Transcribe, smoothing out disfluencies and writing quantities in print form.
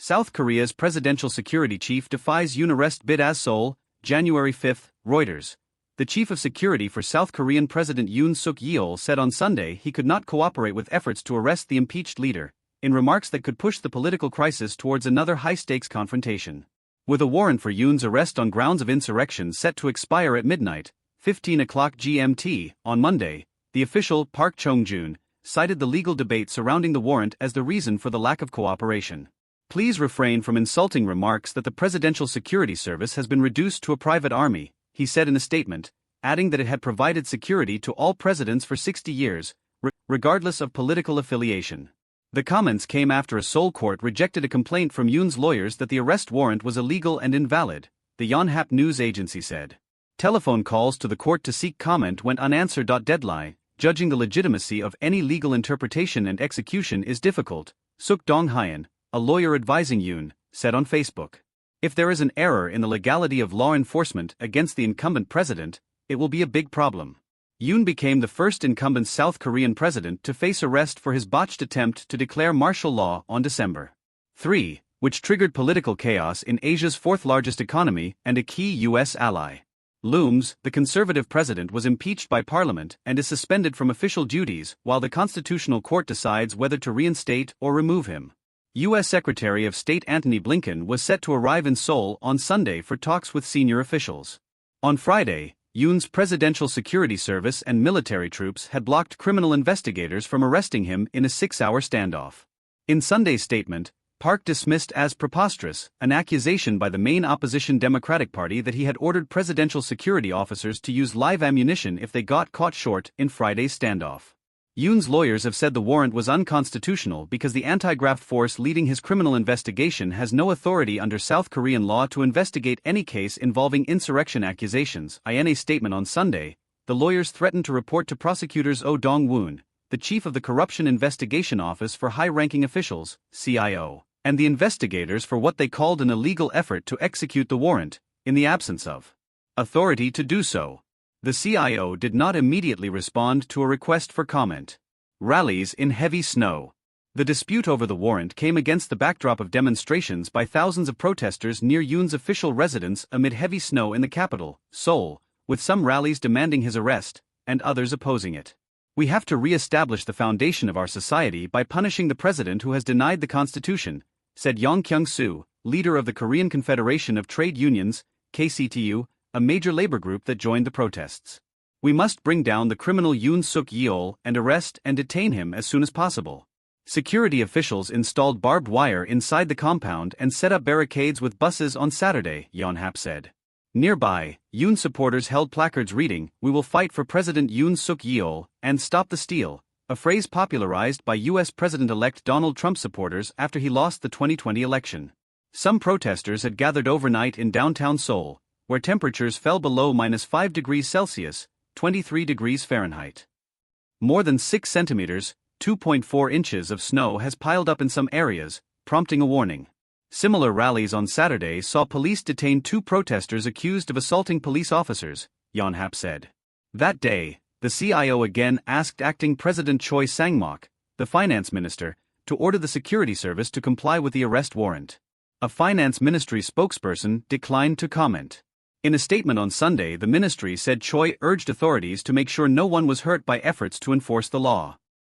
South Korea's presidential security chief defies Yoon arrest bid as SEOUL, January 5, Reuters. The chief of security for South Korean President Yoon Yeol said on Sunday he could not cooperate with efforts to arrest the impeached leader, in remarks that could push the political crisis towards another high-stakes confrontation. With a warrant for Yoon's arrest on grounds of insurrection set to expire at midnight, 15 o'clock GMT, on Monday, the official, Park Chong-jun, cited the legal debate surrounding the warrant as the reason for the lack of cooperation. Please refrain from insulting remarks that the Presidential Security Service has been reduced to a private army, he said in a statement, adding that it had provided security to all presidents for 60 years, regardless of political affiliation. The comments came after a Seoul court rejected a complaint from Yoon's lawyers that the arrest warrant was illegal and invalid, the Yonhap news agency said. Telephone calls to the court to seek comment went unanswered. Deadline, judging the legitimacy of any legal interpretation and execution is difficult, Suk Dong-hyun, a lawyer advising Yoon, said on Facebook. If there is an error in the legality of law enforcement against the incumbent president, it will be a big problem. Yoon became the first incumbent South Korean president to face arrest for his botched attempt to declare martial law on December 3, which triggered political chaos in Asia's fourth-largest economy and a key U.S. ally. Looms, the conservative president was impeached by parliament and is suspended from official duties while the Constitutional Court decides whether to reinstate or remove him. U.S. Secretary of State Antony Blinken was set to arrive in Seoul on Sunday for talks with senior officials. On Friday, Yoon's Presidential Security Service and military troops had blocked criminal investigators from arresting him in a 6-hour standoff. In Sunday's statement, Park dismissed as preposterous an accusation by the main opposition Democratic Party that he had ordered presidential security officers to use live ammunition if they got caught short in Friday's standoff. Yoon's lawyers have said the warrant was unconstitutional because the anti-graft force leading his criminal investigation has no authority under South Korean law to investigate any case involving insurrection accusations. In a statement on Sunday, the lawyers threatened to report to prosecutors Oh Dong-woon, the chief of the Corruption Investigation Office for High-Ranking Officials, CIO, and the investigators for what they called an illegal effort to execute the warrant, in the absence of authority to do so. The CIO did not immediately respond to a request for comment. Rallies in heavy snow. The dispute over the warrant came against the backdrop of demonstrations by thousands of protesters near Yoon's official residence amid heavy snow in the capital, Seoul, with some rallies demanding his arrest, and others opposing it. We have to re-establish the foundation of our society by punishing the president who has denied the Constitution, said Yong Kyung-soo, leader of the Korean Confederation of Trade Unions, KCTU, a major labor group that joined the protests. We must bring down the criminal Yoon Yeol and arrest and detain him as soon as possible. Security officials installed barbed wire inside the compound and set up barricades with buses on Saturday, Yonhap said. Nearby, Yoon supporters held placards reading, "We will fight for President Yoon Yeol and stop the steal," a phrase popularized by U.S. President-elect Donald Trump supporters after he lost the 2020 election. Some protesters had gathered overnight in downtown Seoul, where temperatures fell below -5 degrees Celsius, 23 degrees Fahrenheit. More than 6 centimeters, 2.4 inches of snow has piled up in some areas, prompting a warning. Similar rallies on Saturday saw police detain 2 protesters accused of assaulting police officers, Yonhap said. That day, the CIO again asked acting President Choi Sang-mok, the finance minister, to order the security service to comply with the arrest warrant. A finance ministry spokesperson declined to comment. In a statement on Sunday, the ministry said Choi urged authorities to make sure no one was hurt by efforts to enforce the law.